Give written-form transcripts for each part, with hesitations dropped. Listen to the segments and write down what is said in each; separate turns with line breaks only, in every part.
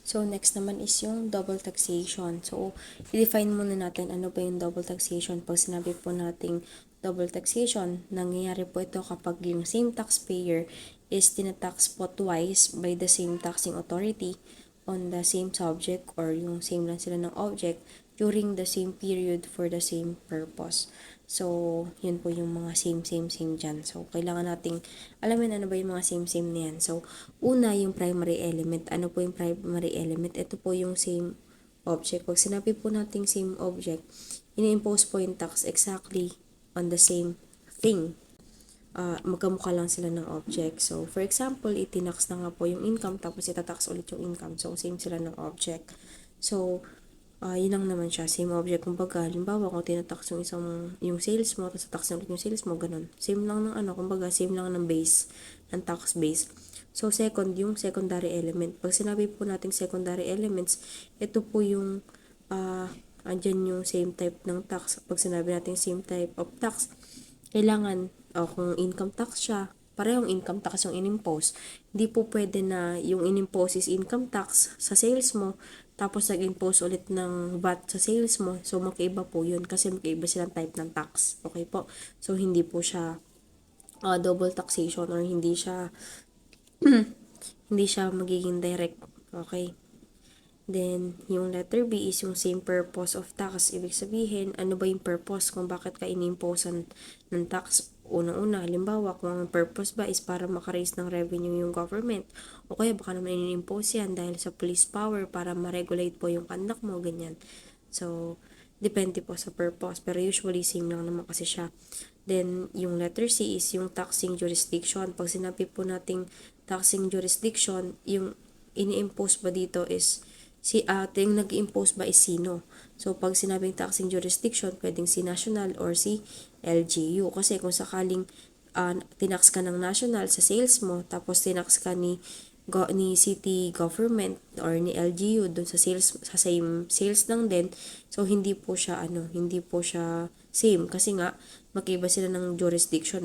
So, next naman is yung double taxation. So, i-define muna natin ano ba yung double taxation. Pag sinabi po nating double taxation, nangyayari po ito kapag yung same taxpayer is tinatax po twice by the same taxing authority on the same subject or yung same lang sila ng object during the same period for the same purpose. So, yun po yung mga same dyan. So, kailangan nating alamin ano ba yung mga same na yan. So, una, yung primary element. Ano po yung primary element? Ito po yung same object. Pag sinabi po nating same object, ini-impose po yung tax exactly on the same thing. Magkamukha lang sila ng object. So, for example, itinax na nga po yung income, tapos itatax ulit yung income. So, same sila ng object. So, yun lang naman siya. Same object. Kumbaga, halimbawa, kung tinatax yung sales mo, tapos tax na ulit yung sales mo, ganun. Same lang ng kumbaga, same lang ng base, ng tax base. So, second, yung secondary element. Pag sinabi po nating secondary elements, ito po yung, andyan yung same type ng tax. Pag sinabi natin same type of tax, kailangan, kung income tax siya, parehong income tax yung inimpose. Hindi po pwede na yung inimpose is income tax sa sales mo, tapos nag-impose ulit ng VAT sa sales mo. So, magkaiba po yun kasi magkaiba silang type ng tax. Okay po? So, hindi po siya double taxation or hindi siya hindi siya magiging direct. Okay? Then, yung letter B is yung same purpose of tax. Ibig sabihin, ano ba yung purpose kung bakit ka inimposan ng tax? Una-una, halimbawa, kung ang purpose ba is para makaraise ng revenue yung government, o kaya baka naman inimpose yan dahil sa police power para ma-regulate po yung conduct mo, ganyan. So, depende po sa purpose. Pero usually, same lang naman kasi siya. Then, yung letter C is yung taxing jurisdiction. Pag sinabi po nating taxing jurisdiction, yung ini-impose ba dito is yung nag-impose ba is sino. So, pag sinabing taxing jurisdiction, pwedeng si national or si LGU. Kasi kung sakaling tinax ka ng national sa sales mo, tapos tinax ka ni city government or ni LGU doon sa sales, sa same sales lang din, so hindi po siya same kasi nga magkaiba sila ng jurisdiction.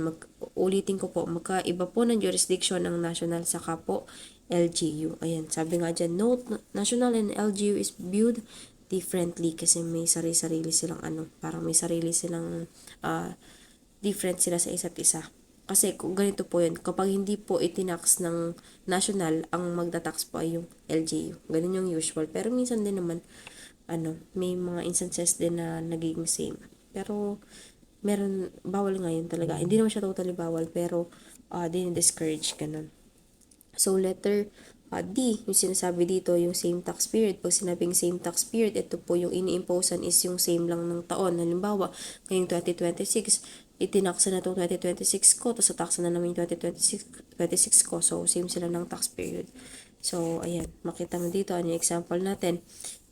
Ulitin ko po, magkaiba po ng jurisdiction ng national saka po LGU. Ayan, sabi nga dyan, note, national and LGU is viewed differently kasi may sarili-sarili silang parang may sarili silang different sila sa isa't isa. Kasi kung ganito po yun, kapag hindi po itinax ng national, ang magdatax po ay yung LGU. Ganun yung usual. Pero minsan din naman, may mga instances din na nagiging same. Pero, bawal ngayon talaga. Hindi naman siya totally bawal, pero, din-discourage ganun. So, letter D, yung sinasabi dito, yung same tax period. Pag sinabing same tax period, ito po yung ini-imposean is yung same lang ng taon. Halimbawa, ngayong 2026, itinaksa na itong 2026 ko, tapos nataksa na namin yung 2026 ko. So, same sila ng tax period. So, ayan, makita mo dito, ano yung example natin.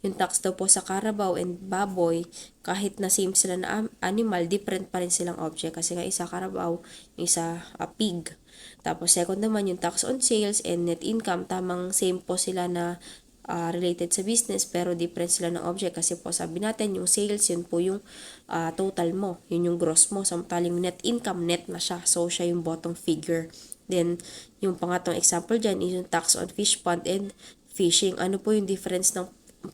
Yung tax daw po sa Carabao and baboy, kahit na same sila na animal, different pa rin silang object. Kasi nga isa Carabao, yung isa pig. Tapos second naman yung tax on sales and net income, tamang same po sila na related sa business pero different sila ng object kasi po sabi natin yung sales yun po yung total mo, yun yung gross mo, samantalang net income net na siya, so siya yung bottom figure. Then yung pangatong example dyan is yung tax on fish pond and fishing. Ano po yung difference ng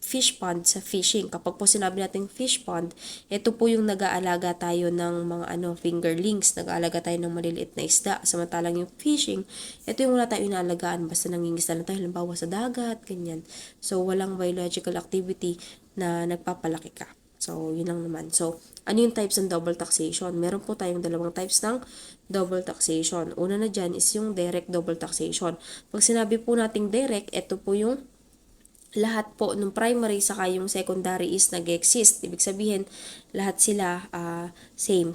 fish pond sa fishing? Kapag po sinabi natin fish pond, ito po yung nag-aalaga tayo ng mga fingerlings, nag-aalaga tayo ng maliliit na isda. Samantalang yung fishing, ito yung wala tayo inaalagaan, basta nangingisda lang tayo, halimbawa sa dagat, ganyan. So, walang biological activity na nagpapalaki ka. So, yun lang naman. So, ano yung types ng double taxation? Meron po tayong dalawang types ng double taxation. Una na dyan is yung direct double taxation. Pag sinabi po nating direct, ito po yung lahat po ng primary saka yung secondary is nag-exist. Ibig sabihin, lahat sila same.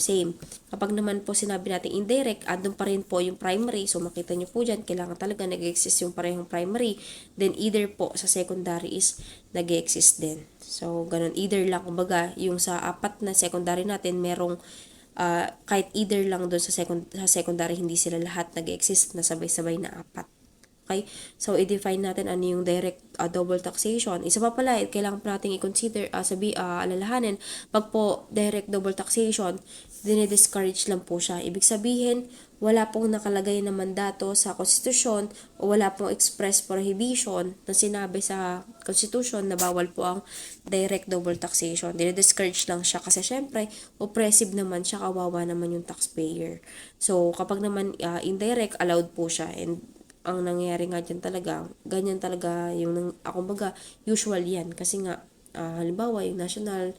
Kapag naman po sinabi natin indirect, andun pa rin po yung primary. So, makita nyo po dyan, kailangan talaga nag-exist yung parehong primary. Then, either po sa secondary is nag-exist din. So, ganun. Either lang, kumbaga, yung sa apat na secondary natin, merong kahit either lang doon sa secondary, hindi sila lahat nag-exist na sabay-sabay na apat. Okay? So, i-define natin ano yung direct double taxation. Isa pa pala, kailangan pa natin i-consider, alalahanin, pag po direct double taxation, dinidiscourage lang po siya. Ibig sabihin, wala pong nakalagay na mandato sa konstitusyon o wala pong express prohibition na sinabi sa konstitusyon na bawal po ang direct double taxation. Dinidiscourage lang siya kasi syempre oppressive naman siya, kawawa naman yung taxpayer. So kapag naman indirect, allowed po siya, and ang nangyayari nga dyan talaga, ganyan talaga yung, kumbaga, usual yan. Kasi nga, halimbawa, yung national,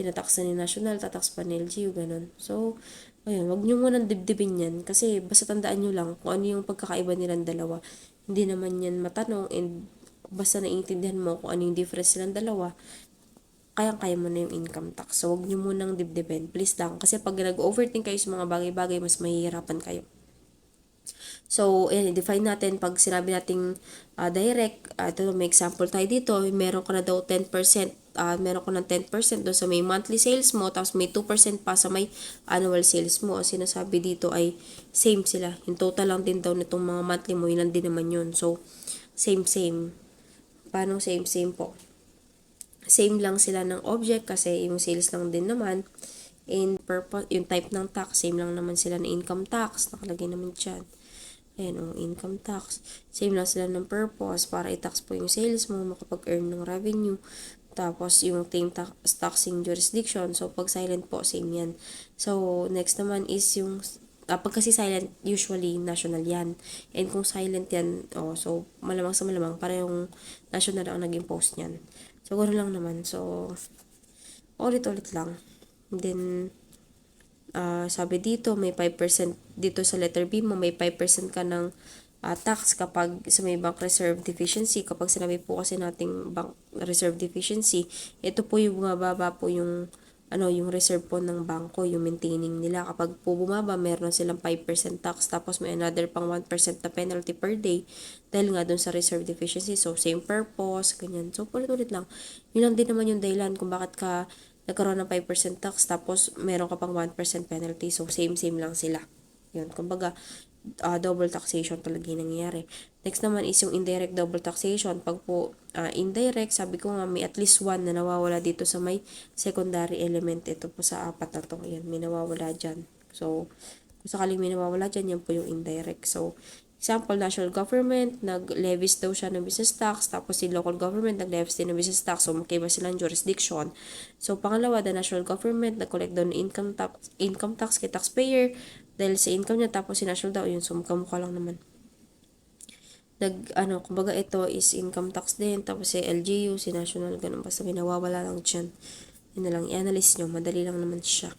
tinatax na ni national, tatax pa ni LGU, ganun. So, ayun, wag nyo munang dibdibin yan. Kasi, basta tandaan nyo lang kung ano yung pagkakaiba nilang dalawa. Hindi naman yan matanong, and basta naiintindihan mo kung ano yung difference nilang dalawa, kayang-kaya mo na yung income tax. So, wag nyo munang dibdibin. Please lang. Kasi pag nag-overthink kayo sa mga bagay-bagay, mas mahihirapan kayo. So, define natin pag sinabi nating direct, ito may example tayo dito, meron ka na daw 10%, meron ka ng 10% doon sa may monthly sales mo, tapos may 2% pa sa may annual sales mo. Ang sinasabi dito ay same sila. Yung total lang din daw nitong mga monthly mo, yun lang din naman yun. So, same. Paano same po? Same lang sila ng object kasi yung sales lang din naman. And purpose, yung type ng tax, same lang naman sila ng income tax, nakalagay naman dyan. Ayan, income tax. Same lang sila ng purpose para i-tax po yung sales mo, makapag-earn ng revenue. Tapos, yung taxing jurisdiction. So, pag silent po, same yan. So, next naman is yung, pag kasi silent, usually national yan. And kung silent yan, so, malamang sa malamang, parehong national ang naging post niyan. So, ganoon lang naman. So, ulit-ulit lang. Then, sabi dito, may 5% dito sa letter B mo, may 5% ka ng tax kapag sa may bank reserve deficiency. Kapag sinabi po kasi nating bank reserve deficiency, ito po yung bumababa po yung yung reserve po ng bangko, yung maintaining nila. Kapag po bumaba, meron silang 5% tax, tapos may another pang 1% na penalty per day dahil nga dun sa reserve deficiency. So, same purpose, ganyan. So, ulit-ulit lang. Yun lang din naman yung dahilan kung bakit ka nagkaroon ng 5% tax tapos meron ka pang 1% penalty. So, same lang sila. Yun, kumbaga, double taxation talaga yung nangyayari. Next naman is yung indirect double taxation. Pag po indirect, sabi ko nga may at least one na nawawala dito sa may secondary element. Ito po sa apat na to. Yan, may nawawala dyan. So, kung sakaling may nawawala dyan, yan po yung indirect. So, example, national government, nag-levies daw siya ng business tax, tapos si local government, nag-levies din ng business tax, so magkaiba silang jurisdiction. So, pangalawa, the national government, nag-collect daw ng income tax kay taxpayer, dahil sa income niya, tapos si national daw, yun, so mukha lang naman. Kumbaga ito is income tax din, tapos si LGU, si national, ganun, basta may nawawala lang dyan. Yun na lang, i-analyze nyo, madali lang naman siya.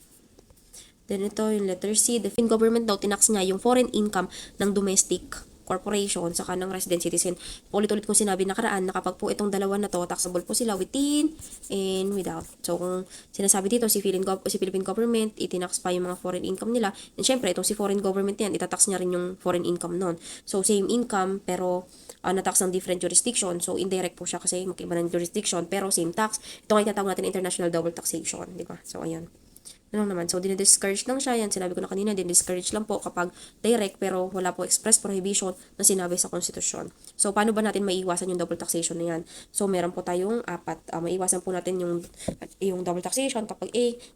Then ito yung letter C, the Philippine government daw tinax niya yung foreign income ng domestic corporation saka ng resident citizen. Ulit-ulit kong sinabi nakaraan na kapag po itong dalawa na to, taxable po sila within and without. So kung sinasabi dito si Philippine government, itinax pa yung mga foreign income nila, and syempre itong si foreign government yan, itatax niya rin yung foreign income nun. So same income pero natax ng different jurisdiction. So indirect po siya kasi magkaiba ng jurisdiction pero same tax. Ito nga itatawag natin international double taxation, di ba? So ayun. Ano naman. So, dinidiscourage lang siya. Yan, sinabi ko na kanina, dinidiscourage lang po kapag direct pero wala po express prohibition na sinabi sa konstitusyon. So, paano ba natin maiiwasan yung double taxation na yan? So, meron po tayong apat. Maiiwasan po natin yung double taxation kapag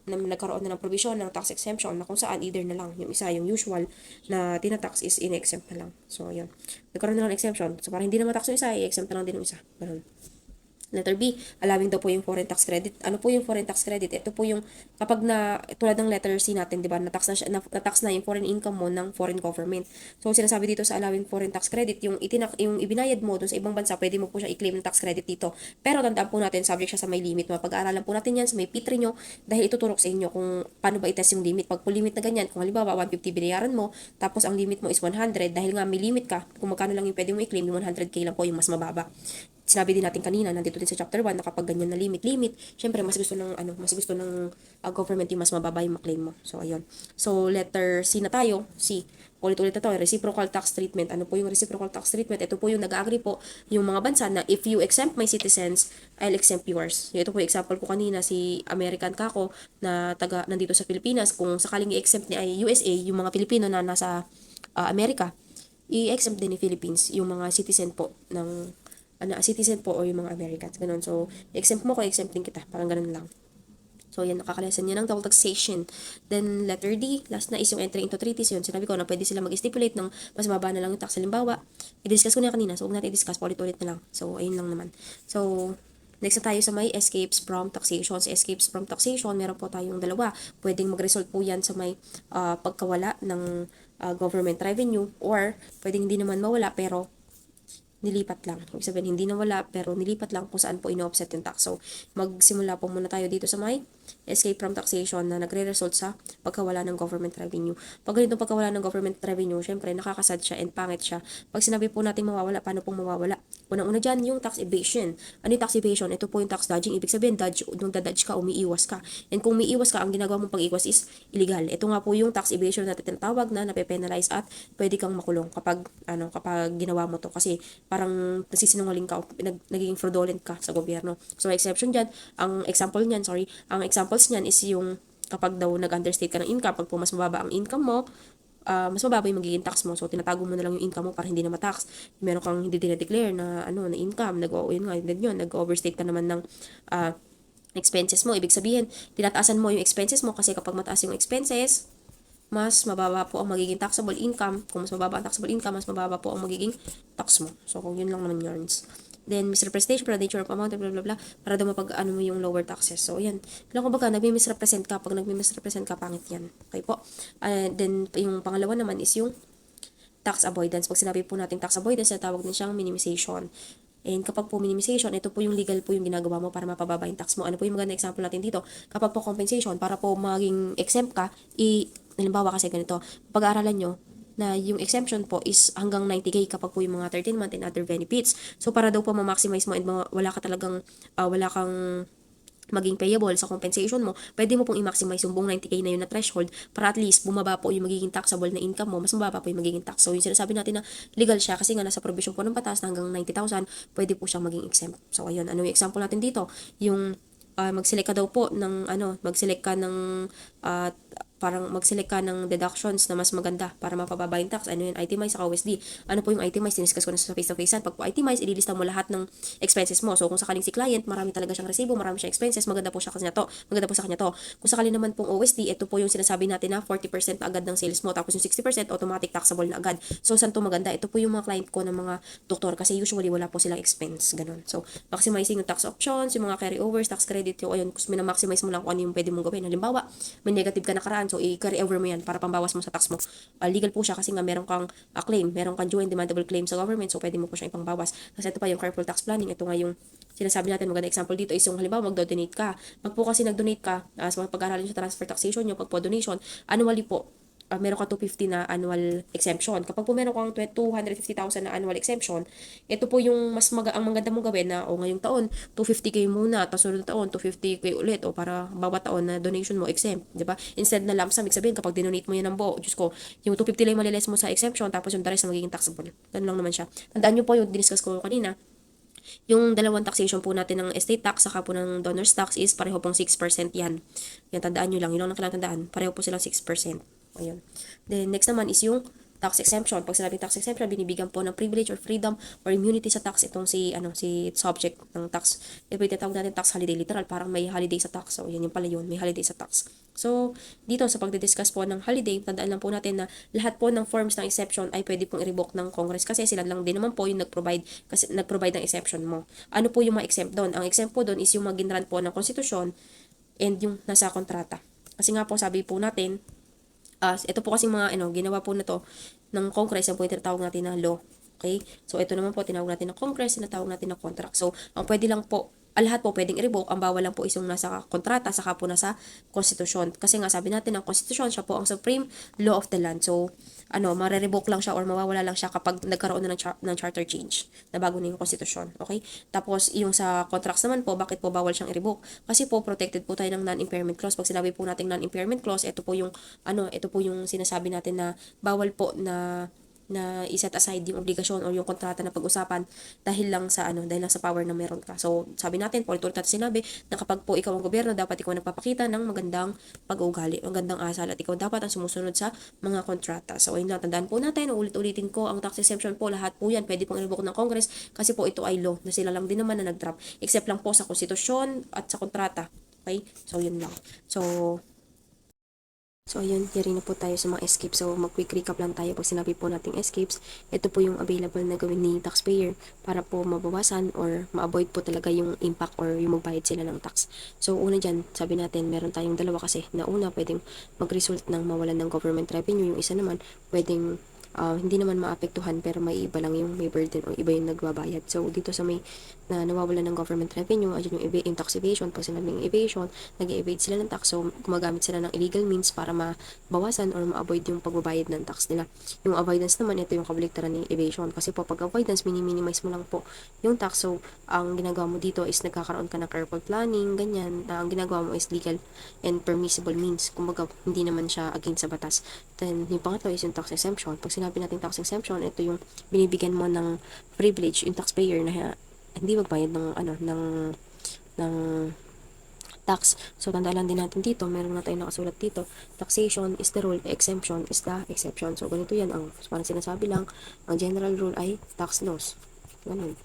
na nagkaroon na ng provision ng tax exemption na kung saan either na lang. Yung isa, yung usual na tinatax is in-exempt na lang. So, yun. Nagkaroon na lang exemption. So, para hindi na matax yung isa, i-exempt na lang din yung isa. Ganun. Letter B, allowing daw po yung foreign tax credit. Ano po yung foreign tax credit? Ito po yung, kapag tulad ng letter C natin, di ba, natax na yung foreign income mo ng foreign government. So, sinasabi dito sa allowing foreign tax credit, yung ibinayad mo dun sa ibang bansa, pwede mo po siya i-claim ng tax credit dito. Pero tandaan po natin, subject siya sa may limit. Mapag-aaralan po natin yan sa may P3 nyo, dahil ituturok sa inyo kung paano ba i-test yung limit. Pag po limit na ganyan, kung halimbawa 150 binayaran mo, tapos ang limit mo is 100, dahil nga may limit ka, kung magkano lang yung pwede mo i-claim, yung 100k lang po yung mas mababa. Sinabi din natin kanina, nandito din sa chapter 1, na kapag ganyan na limit, syempre mas gusto ng government yung mas mababa yung maklaim mo. So, ayun. So, letter C na tayo. C. Ulit-ulit na to, reciprocal tax treatment. Ano po yung reciprocal tax treatment? Ito po yung nag-agree po yung mga bansa na if you exempt my citizens, I'll exempt yours. Ito po yung example ko kanina, si American kako na nandito sa Pilipinas, kung sakaling i-exempt ni USA, yung mga Pilipino na nasa Amerika, i-exempt din ni Philippines yung mga citizen po ng citizen po o yung mga Americans. Ganun. So, exempt mo ko, exempt din kita. Parang ganun lang. So, yan, nakakalasan niya ng double taxation. Then, letter D, last na is yung entry into treaties. Yun, sinabi ko na pwede sila mag-stipulate ng mas mababa na lang yung tax. Halimbawa, i-discuss ko na kanina, so huwag natin i-discuss, paulit-ulit na lang. So, ayun lang naman. So, next na tayo sa may escapes from taxation. Sa escapes from taxation, meron po tayong dalawa. Pwedeng mag-result po yan sa may pagkawala ng government revenue, or pwedeng hindi naman mawala pero nilipat lang. Ibig sabihin, hindi nawala, pero nilipat lang kung saan po ino-offset yung tax. So, magsimula po muna tayo dito sa may escape from taxation na nagre-result sa pagkawala ng government revenue. Pag ganitong pagkawala ng government revenue, syempre, nakakasad siya and pangit siya. Pag sinabi po natin mawawala, paano pong mawawala? Unang-una dyan, yung tax evasion. Ano yung tax evasion? Ito po yung tax dodging. Ibig sabihin, nung dadodge ka, umiiwas ka. And kung umiiwas ka, ang ginagawa mong pag-iwas is illegal. Ito nga po yung tax evasion na tinatawag na nape-penalize at pwede kang makulong kapag ginawa mo to. Kasi parang nagsisinungaling ka o nagiging fraudulent ka sa gobyerno. So, exception dyan, ang examples niyan is yung kapag daw nag-understate ka ng income, pag po mas mababa ang income mo, mas mababa yung magiging tax mo. So, tinatago mo na lang yung income mo para hindi na matax. Meron kang hindi dinedeclare na, na income, nag-overstate ka naman ng expenses mo. Ibig sabihin, tinataasan mo yung expenses mo kasi kapag mataas yung expenses, mas mababa po ang magiging taxable income. Kung mas mababa ang taxable income, mas mababa po ang magiging tax mo. So, kung yun lang naman yarns. Then, misrepresentation, para nature of amount, blah, blah, blah, para daw mapag-ano mo yung lower taxes. So, yan. Kailan kumbaga, nagmi-misrepresent ka. Pag nagmi-misrepresent ka, pangit yan. Okay po. Then, yung pangalawa naman is yung tax avoidance. Pag sinabi po natin tax avoidance, natawag din siyang minimization. And kapag po minimization, ito po yung legal po yung ginagawa mo para mapababa yung tax mo. Ano po yung maganda example natin dito? Kapag po compensation, para po maging exempt ka, halimbawa kasi ganito, pag-aaralan nyo, na yung exemption po is hanggang 90K kapag po yung mga 13-month and other benefits. So, para daw po ma-maximize mo and wala kang maging payable sa compensation mo, pwede mo pong i-maximize yung buong 90K na yun na threshold para at least bumaba po yung magiging taxable na income mo, mas mababa po yung magiging tax. So, yung sinasabi natin na legal siya kasi nga nasa provision po ng batas na hanggang 90,000, pwede po siyang maging exempt. So, ayun. Ano yung example natin dito? Yung mag-select ka daw po ng mag-select ka ng parang mag-select ka ng deductions na mas maganda para mapababa yung tax. Ano yun? Itemize sa OSD. Ano po yung itemize? Diniscuss ko na sa face-to-face. Pag po itemize, ililista mo lahat ng expenses mo. So, kung sakaling si client, marami talaga siyang resibo, marami siyang expenses, maganda po siya kasi to. Maganda po sa kanya to. Kung sakaling naman pong OSD, ito po yung sinasabi natin na 40% agad ng sales mo. Tapos yung 60% automatic taxable na agad. So, saan to maganda? Ito po yung mga client ko ng mga doktor kasi usually wala po silang expense. Ganun. So, maximizing yung tax options, yung mga carryovers, tax credit, yung ayun, kung maximize mo lang kung ano yung pwede mong gawin. Halimbawa, may negative ka nakaraan, so i-carry over mo yan para pambawas mo sa tax mo. Legal po siya kasi nga meron kang claim, meron kang due and demandable claim sa government, so pwede mo po siyang ipangbawas. Kasi ito pa yung careful tax planning, ito nga yung sinasabi natin, maganda example dito is yung halimbawa mag-donate ka. Pag po kasi nag-donate ka, sa pag-aaralin sa transfer taxation nyo, pag po donation, annually po, meron ka 250 na annual exemption. Kapag po meron kang 250,000 na annual exemption, ito po yung ang maganda mong gawin na ngayong taon 250K muna, tapos sunod na taon 250K ulit o para bawat taon na donation mo exempt, 'di ba? Instead na lump sum, ibig sabihin kapag dinonate mo yan ng buo, Diyos ko, yung 250 lang maliles mo sa exemption tapos yung the rest na magiging taxable. Ganun lang naman siya. Tandaan niyo po yung diniscuss ko kanina, yung dalawang taxation po natin ng estate tax saka po ng donor's tax is pareho pong 6% yan. Yan, tandaan nyo lang. Yun lang kailangan tandaan. Pareho po silang 6%. Ayun. Then, next naman is yung tax exemption. Pag sinabing tax exemption, binibigyan po ng privilege or freedom or immunity sa tax itong si subject ng tax. Ito yung tinatawag natin tax holiday. Literal, parang may holiday sa tax. So, yan yung pala yun. May holiday sa tax. So, dito sa pagdidiscuss po ng holiday, tandaan lang po natin na lahat po ng forms ng exception ay pwede pong i-revoke ng Congress kasi sila lang din naman po yung nag-provide ng exception mo. Ano po yung mga exempt doon? Ang exempt po doon is yung mag-grant po ng konstitusyon and yung nasa kontrata. Kasi nga po, sabi po natin, ito po kasi mga ginawa po na to ng Congress, yung po yung tinatawag natin na law. Okay? So, ito naman po, tinawag natin na Congress, tinatawag natin na contract. So, ang pwede lang po, lahat po pwedeng i-revoke, ang bawal lang po is yung nasa kontrata, saka po nasa konstitusyon. Kasi nga sabi natin, ang konstitusyon, siya po ang supreme law of the land. So, mare-revoke lang siya or mawawala lang siya kapag nagkaroon na ng charter change na bago na yung konstitusyon. Okay? Tapos, yung sa contracts naman po, bakit po bawal siyang i-revoke? Kasi po, protected po tayo ng non-impairment clause. Pag sinabi po natin non-impairment clause, ito po yung sinasabi natin na bawal po na i-set aside yung obligasyon o yung kontrata na pag-usapan dahil lang sa power na meron ka. So, sabi natin, ulit-ulit natin sinabi na kapag po ikaw ang gobyerno, dapat ikaw nagpapakita ng magandang pag-uugali, magandang asal at ikaw dapat ang sumusunod sa mga kontrata. So, ayun lang, tandaan po natin, ulit-ulitin ko, ang tax exemption po, lahat po yan, pwede pong i-revoke ng Congress kasi po ito ay law na sila lang din naman na nag-drop. Except lang po sa konstitusyon at sa kontrata. Okay? So, yun lang. So, ayun, yari na po tayo sa mga escapes. So, mag-quick recap lang tayo pag sinabi po nating escapes. Ito po yung available na gawin ni taxpayer para po mabawasan or ma-avoid po talaga yung impact or yung magbayad sila ng tax. So, una dyan, sabi natin, meron tayong dalawa kasi. Na una, pwedeng mag-result ng mawalan ng government revenue. Yung isa naman, pwedeng hindi naman maapektuhan pero may iba lang yung may burden o iba yung nagbabayad. So, dito sa may na nawawalan ng government revenue, andyan yung tax evasion. Pag sinabing evasion, nag-evade sila ng tax. So, gumagamit sila ng illegal means para mabawasan or ma-avoid yung pagbabayad ng tax nila. Yung avoidance naman, ito yung kabaliktaran ng evasion. Kasi po, pag avoidance, minimize mo lang po yung tax. So, ang ginagawa mo dito is nagkakaroon ka ng careful planning, ganyan. Ang ginagawa mo is legal and permissible means. Kumbaga, hindi naman siya against sa batas. Then, yung pangatlo is yung tax exemption. Pag sinabi natin tax exemption, ito yung binibigyan mo ng privilege, yung taxpayer na hindi magbayad ng tax. So, tandaan lang din natin dito, meron na tayong nakasulat dito, taxation is the rule, exemption is the exception. So, ganito yan, parang sinasabi lang, ang general rule ay tax laws. Ganun.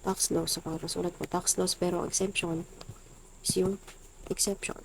Tax laws, so pakasulat ko, tax laws, pero exemption is yung exception.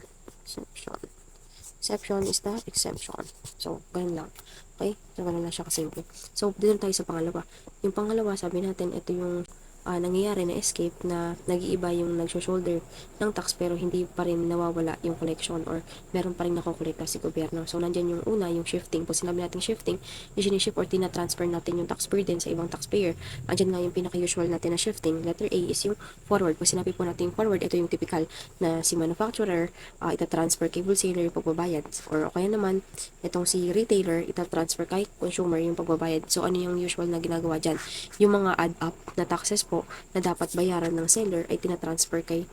Exception is the exemption. So, ganun lang. Okay? So, ganun lang siya kasimple. So, dito tayo sa pangalawa. Yung pangalawa, sabi natin, ito yung nangyayari na escape na nag-iiba yung nag-shoulder ng tax pero hindi pa rin nawawala yung collection or meron pa rin nakokolekta si gobyerno. So, nandyan yung una, yung shifting. Pag sinabi natin shifting, yung shift or tina-transfer natin yung tax burden sa ibang taxpayer. Andyan nga yung pinaka-usual natin na shifting. Letter A is yung forward. Pag sinabi po natin yung forward, ito yung typical na si manufacturer, ita-transfer kay wholesaler yung pagbabayad. Or kaya naman, itong si retailer, ita-transfer kay consumer yung pagbabayad. So, ano yung usual na ginagawa dyan? Yung mga add-up na taxes po na dapat bayaran ng seller ay tinatransfer kay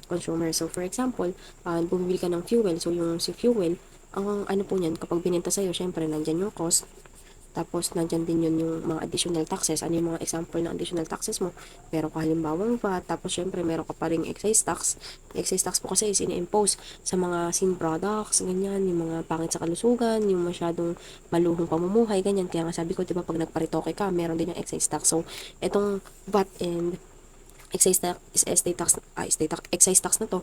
consumer. So, for example, bumibili ka ng fuel. So, yung si fuel, ang ano po niyan, kapag binenta sa'yo, syempre, nandyan yung cost. Tapos, nandyan din yun yung mga additional taxes. Ano yung mga example ng additional taxes mo? Meron ka halimbawang VAT, tapos syempre meron ka pa ring excise tax. Excise tax po kasi is ini-impose sa mga sin products, ganyan, yung mga pangit sa kalusugan, yung masyadong maluhong pamumuhay, ganyan. Kaya nga sabi ko, diba, pag nagparitoke ka, meron din yung excise tax. So, etong VAT and excise tax is excise tax na to,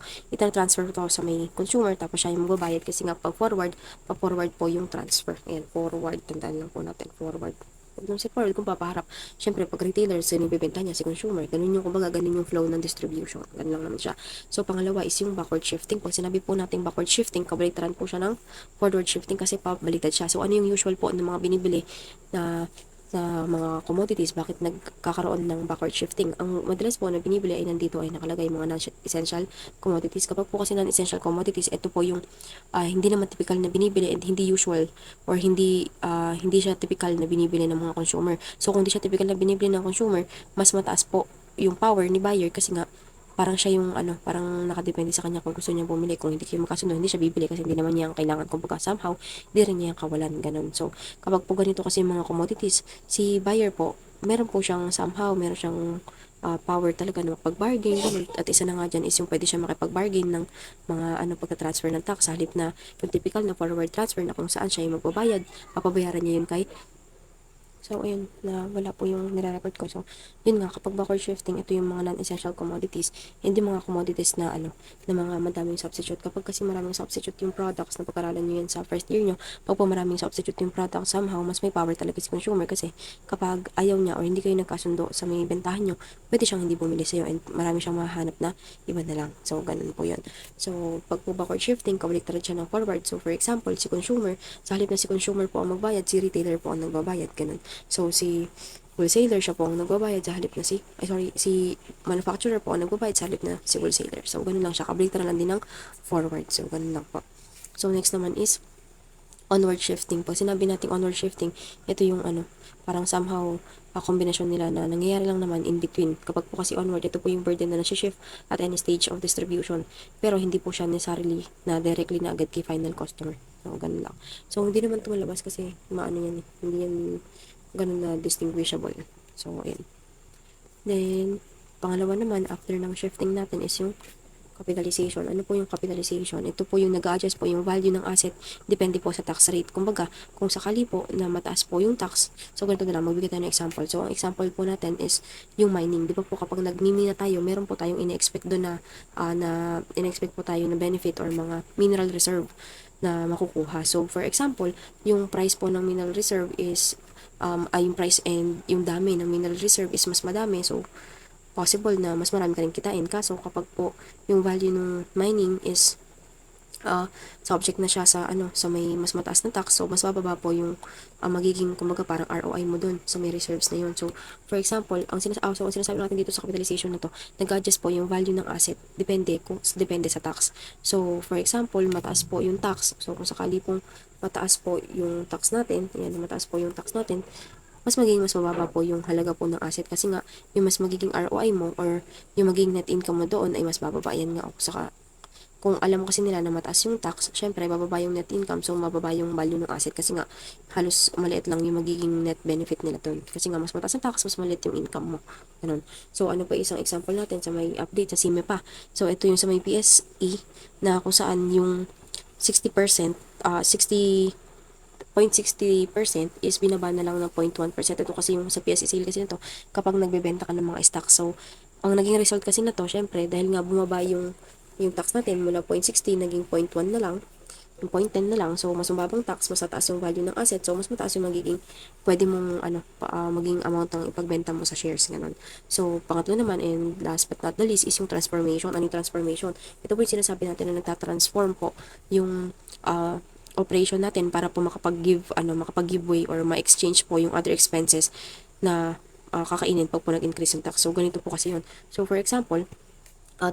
transfer to sa may consumer tapos siya yung magbabayad kasi nga pag pa-forward po yung transfer. Ayan, forward, tandaan lang po natin, forward. Kung si forward, kung papaharap, syempre pag retailer, sinibibenta niya si consumer, ganun yung, kumbaga, ganun yung flow ng distribution, ganun lang naman siya. So, pangalawa is yung backward shifting. Pag sinabi po natin backward shifting, kabaliktaran po siya ng forward shifting kasi pabaliktad siya. So, ano yung usual po ng mga binibili na sa mga commodities, bakit nagkakaroon ng backward shifting? Ang madalas po na binibili ay nandito ay nakalagay mga non-essential commodities. Kapag po kasi non-essential commodities, ito po yung hindi naman typical na binibili and hindi usual or hindi siya typical na binibili ng mga consumer. So, kung hindi siya typical na binibili ng consumer, mas mataas po yung power ni buyer kasi nga parang siya yung parang nakadepende sa kanya kung gusto niya bumili. Kung hindi kayo magkasundo, hindi siya bibili kasi hindi naman niya ang kailangan. Kumbaga, somehow, hindi rin niya ang kawalan, ganun. So, kapag po ganito kasi yung mga commodities, si buyer po, meron po siyang somehow, meron siyang power talaga na makapag-bargain, ganun. At isa na nga dyan is yung pwede siya makipag-bargain ng mga pagka-transfer ng tax, halip na yung typical na forward transfer na kung saan siya yung magbabayad, papabayaran niya yun kay. So, ayun, na wala po yung nire-record ko. So, yun nga, kapag backward shifting, ito yung mga non-essential commodities. Hindi mga commodities na na mga madaming substitute. Kapag kasi maraming substitute yung products, na pag-aralan nyo yan sa first year nyo, pag po maraming substitute yung product, somehow, mas may power talaga si consumer kasi kapag ayaw niya or hindi kayo nagkasundo sa may bentahan nyo, pwede siyang hindi bumili sa'yo and marami siyang mahanap na iba na lang. So, ganun po yun. So, pag po backward shifting, kabaliktad siya ng forward. So, for example, si consumer, sa halip na si consumer po ang magbayad, si retailer po ang nagbabayad. Ganun. So, si wholesaler siya po ang nagbabayad sa halip na si manufacturer po ang nagbabayad sa halip na si wholesaler. So, ganun lang siya. Kabaliktaran lang din ng forward. So, ganun lang po. So, next naman is onward shifting. Pag sinabi natin onward shifting, ito yung parang somehow kombinasyon nila na nangyayari lang naman in between. Kapag po kasi onward, ito po yung burden na nasi-shift at any stage of distribution. Pero hindi po siya necessarily na directly na agad kay final customer. So, ganun lang. So, hindi naman tumalabas kasi maano yan eh. Hindi yan ganun na distinguishable. So, ayan. Then, pangalawa naman, after ng shifting natin is yung Capitalization. Ano po yung capitalization? Ito po yung nag-adjust po yung value ng asset depende po sa tax rate. Kumbaga, kung sakali po na mataas po yung tax, so ganito na lang, magbigay tayo ng example. So, ang example po natin is yung mining. Di ba po kapag nagmimina tayo, meron po tayong ine-expect doon na ine-expect po tayo na benefit or mga mineral reserve na makukuha. So, for example, yung price po ng mineral reserve is yung price and yung dami ng mineral reserve is mas madami. So, possible na mas marami ka rin kitain. Kaso kapag po yung value ng mining is subject na siya sa sa may mas mataas na tax, so mas bababa po yung magiging kumbaga parang ROI mo dun sa may reserves na yun. So for example, ang sinasabi natin dito sa capitalization na to, nag-adjust po yung value ng asset depende sa tax. So for example, mataas po yung tax. So kung sakali pong mataas po yung tax natin, mataas po yung tax natin, mas mababa po yung halaga po ng asset kasi nga yung mas magiging ROI mo or yung magiging net income mo doon ay mas bababa. Yan nga ako saka kung alam kasi nila na mataas yung tax, syempre bababa yung net income, so mababa yung value ng asset kasi nga halos maliit lang yung magiging net benefit nila doon. Kasi nga mas mataas ang tax, mas maliit yung income mo. Ganun. So ano pa isang example natin sa may update sa SIME pa. So ito yung sa may PSE na kung saan yung 60%, 60% is binaba na lang ng 0.1%. Ito kasi yung sa PSE sale kasi nito kapag nagbebenta ka ng mga stock. So, ang naging result kasi na to, syempre, dahil nga bumaba yung tax natin mula 0.60 naging 0.1 na lang, yung 0.10 na lang. So, mas mababang tax, mas mataas yung value ng asset. So, mas mataas yung magiging, pwede mong, maging amount ng ipagbenta mo sa shares, ganun. So, pangatlo naman, and last but not the least, is yung transformation. Ano yung transformation? Ito po yung sinasabi natin na nagtatransform po yung, operation natin para po makapag-giveaway or ma-exchange po yung other expenses na kakainin pag po nag-increase yung tax. So, ganito po kasi yun. So, for example,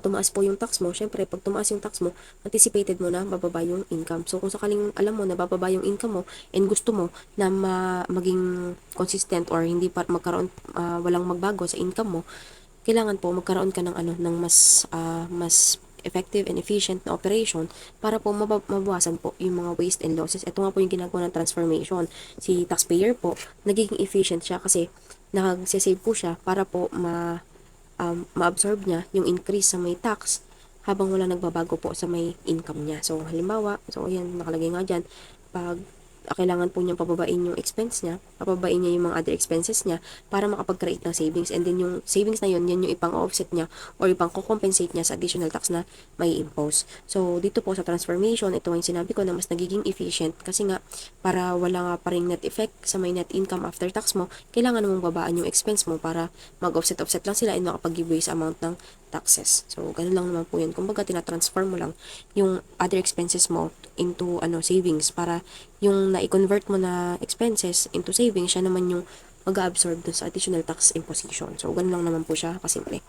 tumaas po yung tax mo, syempre, pag tumaas yung tax mo, anticipated mo na bababa yung income. So, kung sakaling alam mo na bababa yung income mo and gusto mo na maging consistent or hindi pa magkaroon, walang magbago sa income mo, kailangan po magkaroon ka ng ng mas effective and efficient na operation para po mabawasan po yung mga waste and losses. Ito nga po yung ginagawa ng transformation. Si taxpayer po, nagiging efficient siya kasi nag-save po siya para po ma-absorb niya yung increase sa may tax habang wala nagbabago po sa may income niya. So, halimbawa, so ayan, nakalagay nga dyan, pag kailangan po niyang pababain yung expense niya, pababain niya yung mga other expenses niya para makapag-create ng savings. And then yung savings na yun, yan yung ipang-offset niya or ipang-compensate niya sa additional tax na may impose. So, dito po sa transformation, ito yung sinabi ko na mas nagiging efficient kasi nga para wala nga pa rin net effect sa may net income after tax mo, kailangan mong babaan yung expense mo para mag-offset-offset lang sila and makapag-giveaway sa amount ng taxes. So, ganun lang naman po yun. Kumbaga, tinatransform mo lang yung other expenses mo into savings para yung na-convert mo na expenses into savings, siya naman yung mag-absorb dun sa additional tax imposition. So, ganun lang naman po siya kasimple.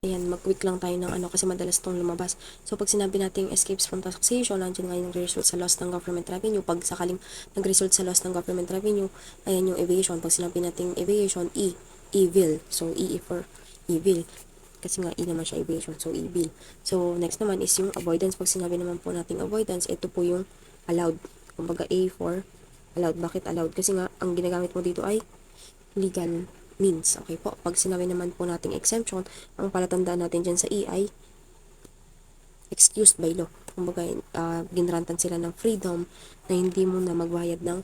Ayan, mag-quick lang tayo ng kasi madalas itong lumabas. So, pag sinabi natin escapes from taxation, nandiyan nga yung result sa loss ng government revenue. Pag sakaling nag-result sa loss ng government revenue, ayan yung evasion. Pag sinabi natin evasion, evil. So, for evil. Kasi nga, naman siya evasion. So, evil. So, next naman is yung avoidance. Pag sinabi naman po natin avoidance, ito po yung allowed. Kumbaga, A for allowed. Bakit allowed? Kasi nga, ang ginagamit mo dito ay legal means. Okay po. Pag sinabi naman po nating exemption, ang palatandaan natin dyan sa E ay excused by law. Kumbaga, ginrantan sila ng freedom na hindi mo na magbayad ng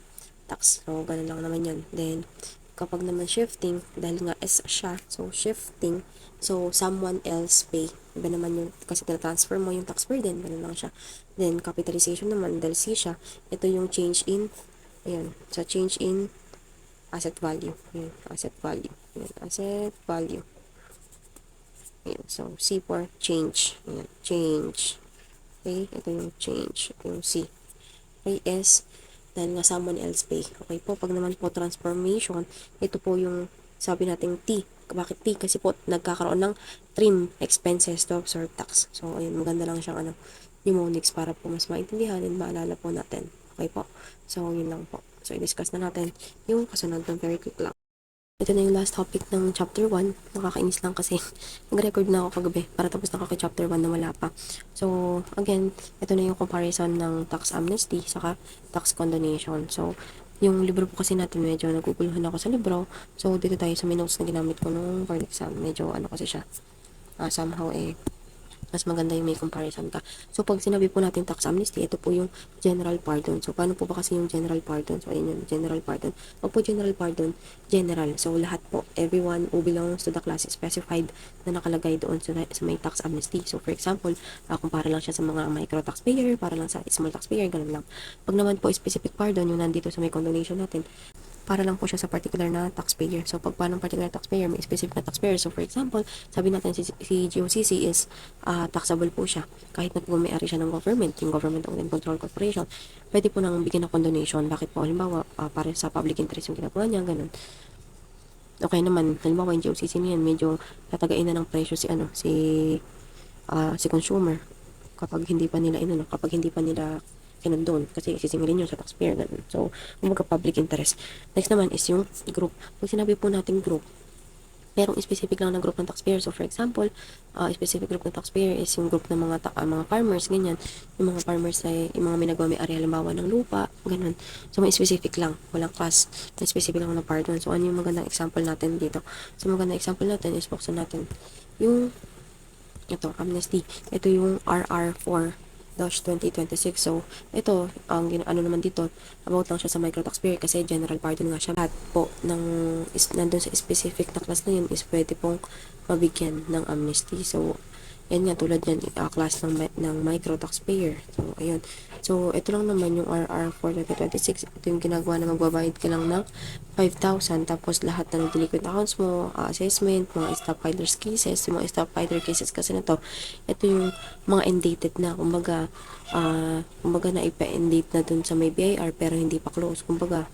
tax. So, ganun lang naman yan. Then, kapag naman shifting, dahil nga S siya, so shifting, so someone else pay. Iba naman yung, kasi transfer mo yung tax burden, ganun lang siya. Then, capitalization naman, dahil C siya, ito yung change in, ayan, sa change in asset value. Ayan, asset value. Ayan, asset value. Ayan, so, C for change. Ayan, change. Okay, ito yung change. Ito yung C. Okay, S, dahil nga someone else pay. Okay po, pag naman po transformation, ito po yung sabi nating T. Bakit T? Kasi po, nagkakaroon ng trim expenses to absorb tax. So, ayun, maganda lang siyang mnemonics para po mas maintindihan and maalala po natin. Okay po? So, yun lang po. So, i-discuss na natin yung kasunod ng very quick lang. Ito na yung last topic ng chapter 1. Nakakainis lang kasi nag-record na ako kagabi para tapos na ako chapter 1 na wala pa. So, again, ito na yung comparison ng tax amnesty saka tax condonation. So, yung libro po kasi natin medyo naguguluhan ako sa libro. So, dito tayo sa may notes na ginamit ko nung for exam. Medyo kasi siya. Somehow Mas maganda yung may comparison ka. So, pag sinabi po natin tax amnesty, ito po yung general pardon. So, paano po ba kasi yung general pardon? So, ayun yung general pardon. Pag po general pardon, general. So, lahat po, everyone who belongs to the class specified na nakalagay doon sa may tax amnesty. So, for example, kung para lang siya sa mga micro taxpayer, para lang sa small taxpayer, ganun lang. Pag naman po specific pardon, yung nandito sa may condonation natin, para lang po siya sa particular na taxpayer. So, pag paano particular taxpayer, may specific na taxpayer. So, for example, sabi natin si GOCC is taxable po siya. Kahit na po may-ari siya ng government, yung Government Owned and Control Corporation, pwede po nang bigyan ng condonation. Bakit po? Halimbawa, para sa public interest yung ginagawa niya, ganun. Okay naman, halimbawa yung GOCC niyan, medyo tatagain na ng presyo si consumer kapag hindi pa nila kinondon kasi sisingilin yun sa taxpayer, ganun. So, kumbaga public interest. Next naman is yung group. Pag sinabi po natin group, merong specific lang na group ng taxpayer. So, for example, specific group ng taxpayer is yung group ng mga farmers, ganyan. Yung mga farmers ay yung mga may-ari halimbawa ng lupa, ganun. So, may specific lang. Walang class. May specific lang na pardon. So, ano yung magandang example natin dito? So, magandang example natin is buksan natin yung amnesty. Ito yung RR4-2026. So, ito, ano naman dito, about lang siya sa micro taxpayer kasi general pardon nga siya. Lahat po nandun sa specific na class na yun is pwede pong mabigyan ng amnesty. So, yan nga, tulad yan, class ng micro taxpayer. So, ayun. So, ito lang naman yung RR4 2026. Ito yung ginagawa na magbabayad ka lang ng 5,000 tapos lahat na ng delinquent accounts mo, assessment, mga stockpilers cases, yung mga stockpiler cases kasi na to, ito yung mga indicted na, kumbaga naipa-indate na dun sa may BIR pero hindi pa close. Kumbaga,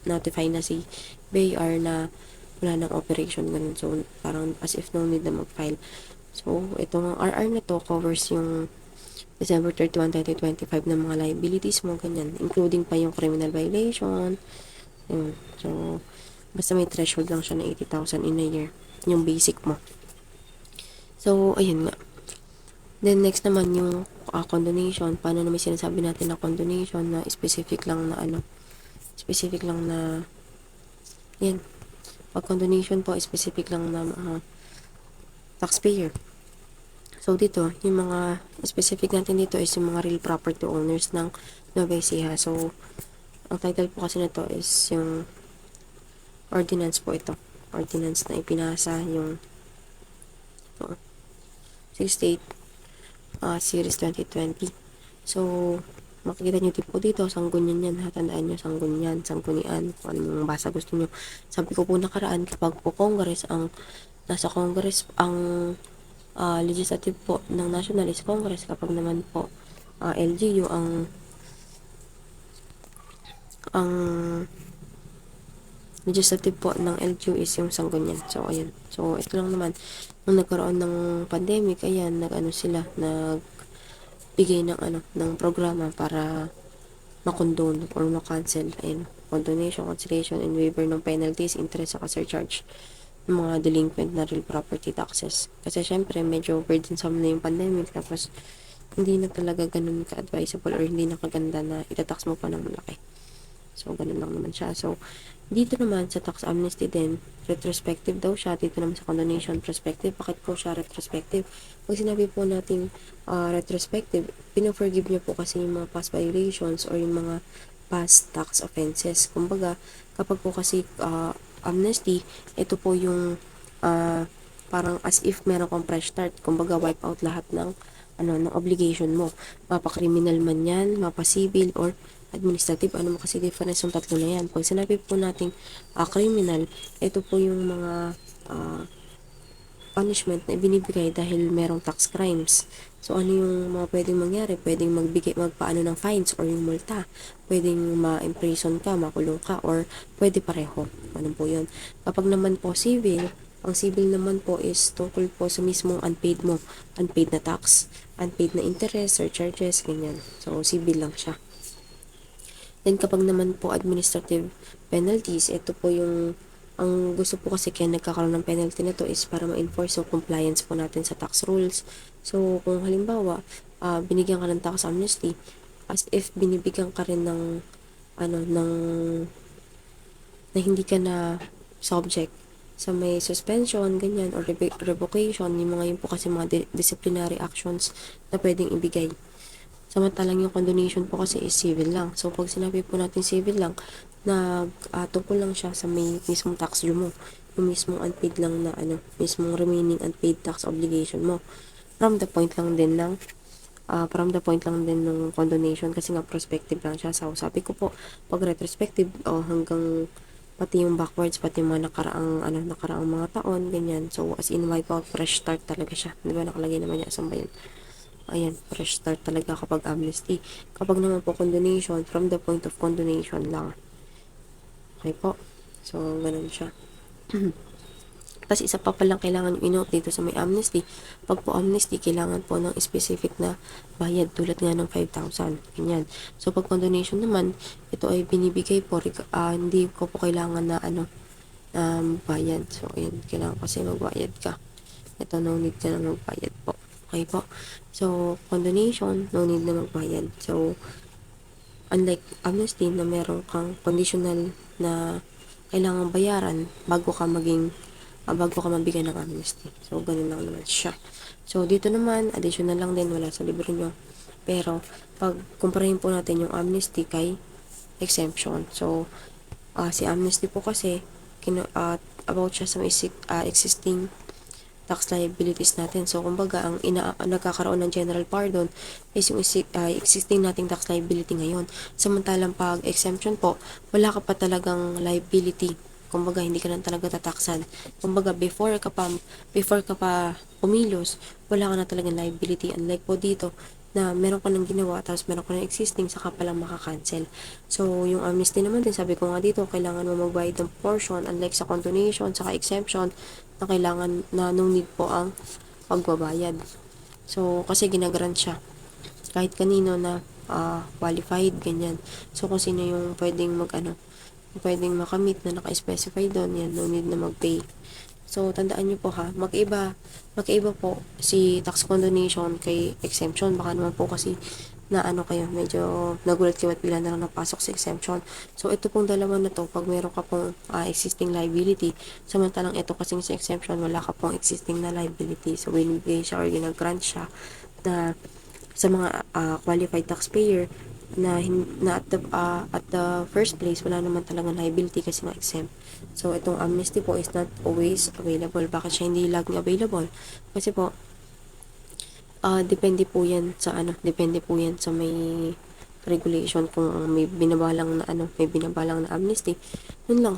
notify na si BIR na wala ng operation, ganun. So, parang as if no need na mag-file. So, itong RR na to covers yung December 31, 2025 na mga liabilities mo, ganyan. Including pa yung criminal violation. Yun. So, basta may threshold lang siya na 80,000 in a year. Yung basic mo. So, ayun nga. Then, next naman yung condonation. Paano naman sinasabi natin na condonation na specific lang na specific lang na yan. Pag condonation po, specific lang na taxpayer. So, dito, yung mga specific natin dito is yung mga real property owners ng Nueva Ecija. So, ang title po kasi nito is yung ordinance po ito. Ordinance na ipinasa yung 68 Series 2020. So, makikita nyo po dito, Sanggunian yan. Tandaan nyo, Sanggunian, Sanggunian, kung anong basa gusto nyo. Sabi ko po nakaraan, kapag po Congress, nasa Congress, ang legislative po ng National is Congress. Kapag naman po LGU, ang legislative po ng LGU is yung Sanggunian. So, ayun. So, ito lang naman. Nung nagkaroon ng pandemic, ayan, nagbigay ng programa para makondone or makancel. Ayun. Condonation, cancellation, and waiver ng penalties, interest, saka surcharge ng mga delinquent na real property taxes. Kasi syempre, medyo burdensome na yung pandemic. Tapos, hindi na talaga ganun ka-advisable or hindi na kaganda na itatax mo pa ng malaki. So, ganun lang naman siya. So, dito naman sa tax amnesty din, retrospective daw siya. Dito naman sa condonation, prospective. Bakit po siya retrospective? Pag sinabi po nating retrospective, pino-forgive niyo po kasi yung mga past violations or yung mga past tax offenses. Kumbaga, kapag po kasi amnesty, ito po yung parang as if meron kang fresh start. Kumbaga, wipe out lahat ng obligation mo. Mapa-criminal man yan, mapa-civil, or administrative. Ano mo kasi difference yung tatlo na yan. Pag sinabi po nating criminal, ito po yung mga punishment na ibinibigay dahil merong tax crimes. So, ano yung mga pwedeng mangyari? Pwedeng magpaano ng fines or yung multa. Pwedeng ma-imprison ka, makulong ka, or pwede pareho. Ano po yun? Kapag naman po civil, ang civil naman po is tungkol po sa mismong unpaid mo. Unpaid na tax, unpaid na interest, surcharges, ganyan. So, civil lang siya. Then, kapag naman po administrative penalties, ito po yung ang gusto po kasi kaya nagkakaroon ng penalty na to is para ma-enforce yung compliance po natin sa tax rules. So, kung halimbawa, binigyan ka ng tax amnesty, as if binibigyan ka rin na hindi ka na subject sa may suspension, ganyan, or revocation, yung mga yun po kasi mga disciplinary actions na pwedeng ibigay. Samantalang yung condonation po kasi is civil lang. So, pag sinabi po natin civil lang, tungkol lang siya sa may mismong tax due mo. Yung mismong unpaid lang na mismong remaining unpaid tax obligation mo. From the point lang din ng condonation kasi nga prospective lang siya. So, sabi ko po, pag retrospective, hanggang pati yung backwards, pati yung mga nakaraang mga taon, ganyan. So, as in, wipe out, fresh start talaga siya. Di ba, nakalagay naman niya, saan ba yun? Ayan, fresh start talaga kapag amnesty. Kapag naman po condonation, from the point of condonation lang. Okay po. So, ganun siya. Tapos isa pa palang kailangan yung i-note dito sa may amnesty. Pag po amnesty, kailangan po ng specific na bayad tulad nga ng 5,000. Ganyan. So, pag condonation naman, ito ay binibigay po, hindi ko po kailangan na bayad. So, ayun, kailangan kasi magbayad ka. Ito, no need ka na magbayad po. Okay po. So, condonation, no need na magbayad. So, unlike amnesty na meron kang conditional na kailangan bayaran bago ka mabigyan ng amnesty. So, ganun lang naman siya. So, dito naman, additional lang din, wala sa libro nyo. Pero, pag kumparahin po natin yung amnesty kay exemption. So, si amnesty po kasi, about siya sa existing tax liabilities natin. So, kumbaga, ang nagkakaroon ng general pardon is yung existing nating tax liability ngayon. Samantalang pag exemption po, wala ka pa talagang liability. Kumbaga, hindi ka na talaga tataksan. Kumbaga, before ka pa kumilos, wala ka na talagang liability. Unlike po dito, na meron ka nang ginawa, tapos meron ka nang existing, saka palang makakancel. So, yung amnesty naman din, sabi ko nga dito, kailangan mo magbayad ng portion, unlike sa condonation, saka exemption, na kailangan na no need po ang pagbabayad. So, kasi ginagrant siya. Kahit kanino na qualified, ganyan. So, kung sino yung pwedeng makamit na naka-specify doon, yan, no need na mag-pay. So, tandaan nyo po ha, magkaiba po si tax condonation kay exemption. Baka naman po kasi na kayo, medyo nagulat kayo at bigla na lang napasok sa exemption. So, ito pong dalawa na to, pag meron ka pong existing liability, samantalang ito kasing sa exemption, wala ka pong existing na liability. So, binibigay siya or ginagrant siya na sa mga qualified taxpayer na at the first place wala naman talagang liability kasi exempt. So itong amnesty po is not always available. Bakit siya hindi laging available? Kasi po depende po yan sa may regulation kung may binabalang na amnesty. Nun lang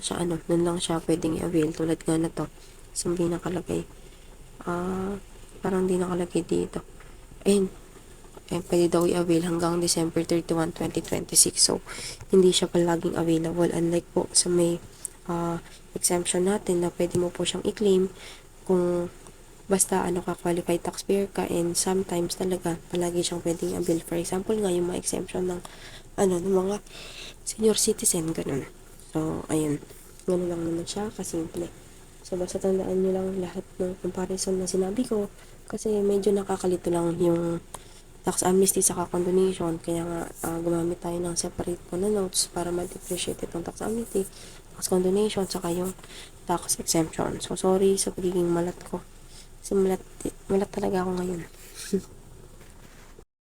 siya pwedeng i-avail tulad nga na to. So hindi nakalagay. Parang hindi nakalagay dito. Pwede daw i-avail hanggang December 31, 2026. So, hindi siya palaging available. Unlike po sa may exemption natin na pwede mo po siyang i-claim kung basta ka qualified taxpayer ka, and sometimes talaga palagi siyang pwedeng i-avail. For example nga, yung mga exemption ng mga senior citizen, ganun. So, ayun. Ganun lang naman siya, kasimple. So, basta tandaan nyo lang lahat ng comparison na sinabi ko kasi medyo nakakalito lang yung tax amnesty sa condonation, kaya nga gumamit tayo ng separate po na notes para ma-differentiate itong tax amnesty, tax condonation, saka yung tax exemption. So, sorry sa pagiging malat ko. Kasi malat talaga ako ngayon.